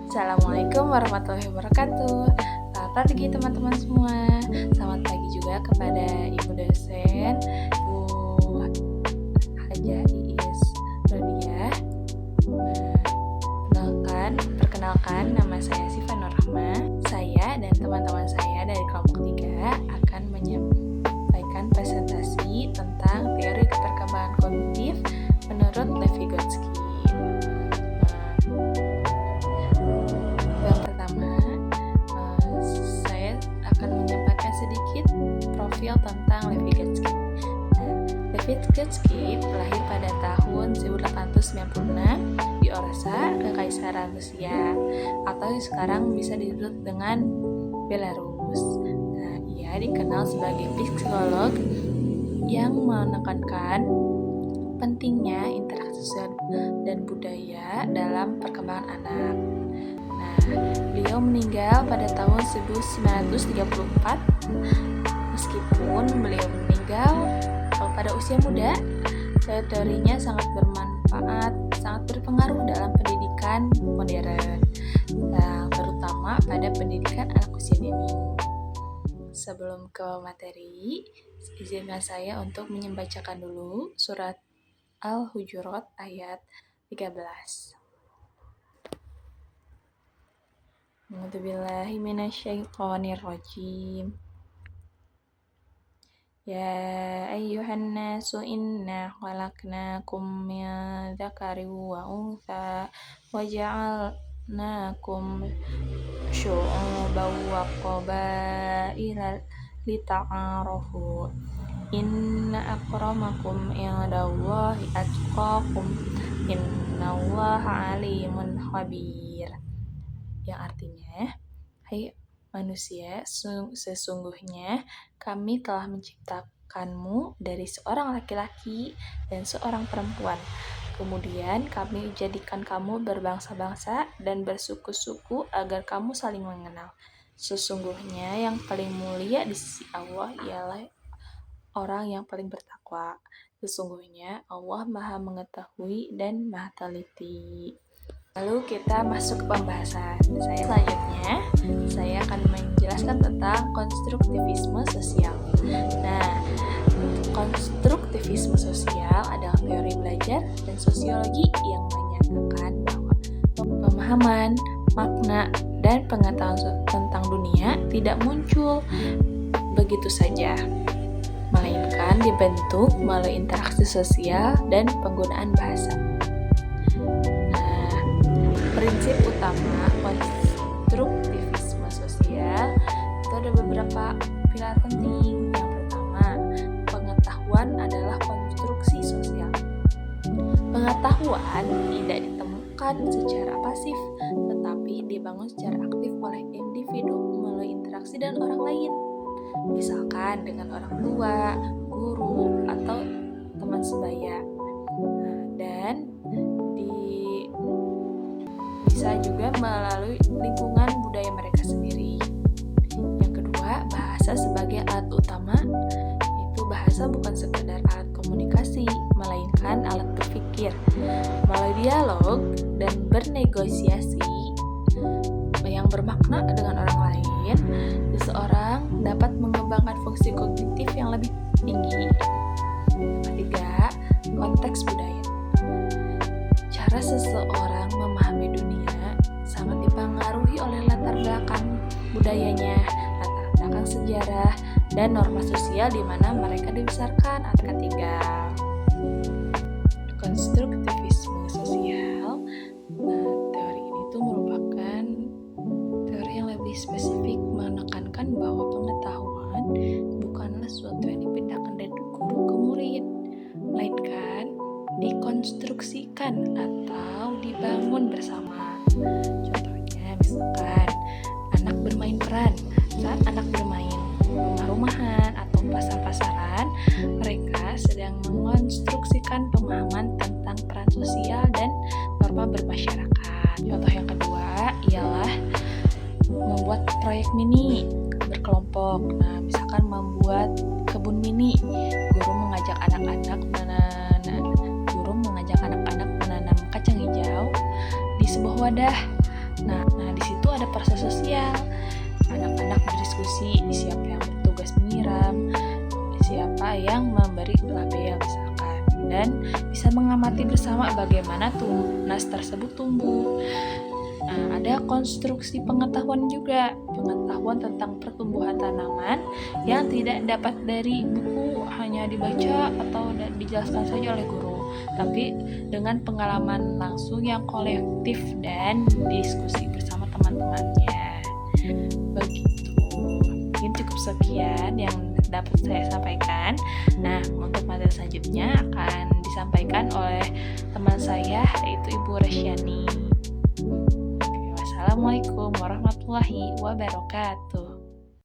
Assalamualaikum warahmatullahi wabarakatuh. Selamat pagi teman-teman semua. Selamat pagi juga kepada Ibu dosen, Bu Hajah Iis Rodiah. Perkenalkan, nama saya Siva Nurrahma. Saya dan teman-teman saya dari kelompok 3 akan menyampaikan presentasi tentang teori keterkembangan kognitif menurut Levi-Gotsky. Yang pertama, saya akan menyampaikan sedikit profil tentang Levi-Gotsky. Levi-Gotsky lahir pada tahun 1896 di Odessa, Kekaisaran Rusia, atau sekarang bisa disebut dengan Belarus. Ia dikenal sebagai psikolog yang menekankan pentingnya interaksi sosial dan budaya dalam perkembangan anak. Beliau meninggal pada tahun 1934. Meskipun beliau meninggal pada usia muda, teorinya sangat bermanfaat, sangat berpengaruh dalam pendidikan modern, terutama pada pendidikan anak usia dini. Sebelum ke materi, izinkan saya untuk membacakan dulu surat Al-Hujurat ayat 13. A'udzubillahi minasyaitonirrajim. Ya ayyuhan nasu inna khalaqnakum min dzakarin wa untha wa ja'alnakum syu'uban wa qabaila lita'arafu. Inna akramakum indallahi atqakum innallaha alimun khabir. Yang artinya, hai manusia, sesungguhnya kami telah menciptakanmu dari seorang laki-laki dan seorang perempuan. Kemudian kami jadikan kamu berbangsa-bangsa dan bersuku-suku agar kamu saling mengenal. Sesungguhnya yang paling mulia di sisi Allah ialah orang yang paling bertakwa. Sesungguhnya Allah Maha Mengetahui dan Maha Teliti. Lalu kita masuk ke pembahasan. Selanjutnya, saya akan menjelaskan tentang konstruktivisme sosial. Konstruktivisme sosial adalah teori belajar dan sosiologi yang menyatakan bahwa pemahaman, makna, dan pengetahuan tentang dunia tidak muncul begitu saja, melainkan dibentuk melalui interaksi sosial dan penggunaan bahasa. Prinsip utama konstruktivisme sosial itu ada beberapa pilar penting. Yang pertama, pengetahuan adalah konstruksi sosial. Pengetahuan tidak ditemukan secara pasif, tetapi dibangun secara aktif oleh individu melalui interaksi dengan orang lain. Misalkan dengan orang tua, guru, atau teman sebaya. Dan bisa juga melalui lingkungan budaya mereka sendiri. Yang kedua, bahasa sebagai alat utama. Itu bahasa bukan sekedar alat komunikasi, melainkan alat berpikir. Melalui dialog dan bernegosiasi yang bermakna dengan orang lain, seseorang dapat mengembangkan fungsi kognitif yang lebih tinggi. Ketiga, konteks budaya. Cara seseorang memahami dunia sangat dipengaruhi oleh latar belakang budayanya, latar belakang sejarah, dan norma sosial di mana mereka dibesarkan. Ketiga, konstruktivisme sosial. Teori ini tuh merupakan teori yang lebih spesifik, menekankan bahwa pengetahuan bukanlah sesuatu yang dipindahkan dari guru ke murid, melainkan dikonstruksikan atau dibangun bersama. Contohnya misalkan anak bermain peran. Saat anak bermain rumah-rumahan atau pasar-pasaran, mereka sedang mengonstruksikan pemahaman tentang peran sosial dan norma bermasyarakat. Contoh yang kedua ialah membuat proyek mini berkelompok. Misalkan membuat kebun mini, guru mengajak anak-anak menanam kacang hijau di sebuah wadah. Nah, ada proses sosial. Anak-anak berdiskusi siapa yang bertugas menyiram, siapa yang memberi label misalkan, dan bisa mengamati bersama bagaimana tunas tersebut tumbuh. Nah, ada konstruksi pengetahuan juga, pengetahuan tentang pertumbuhan tanaman yang tidak dapat dari buku hanya dibaca atau dijelaskan saja oleh guru, tapi dengan pengalaman langsung yang kolektif dan diskusi bersama teman-temannya. Begitu. Mungkin cukup sekian yang dapat saya sampaikan. Nah, untuk materi selanjutnya akan disampaikan oleh teman saya, yaitu Ibu Resyani. Assalamualaikum warahmatullahi wabarakatuh.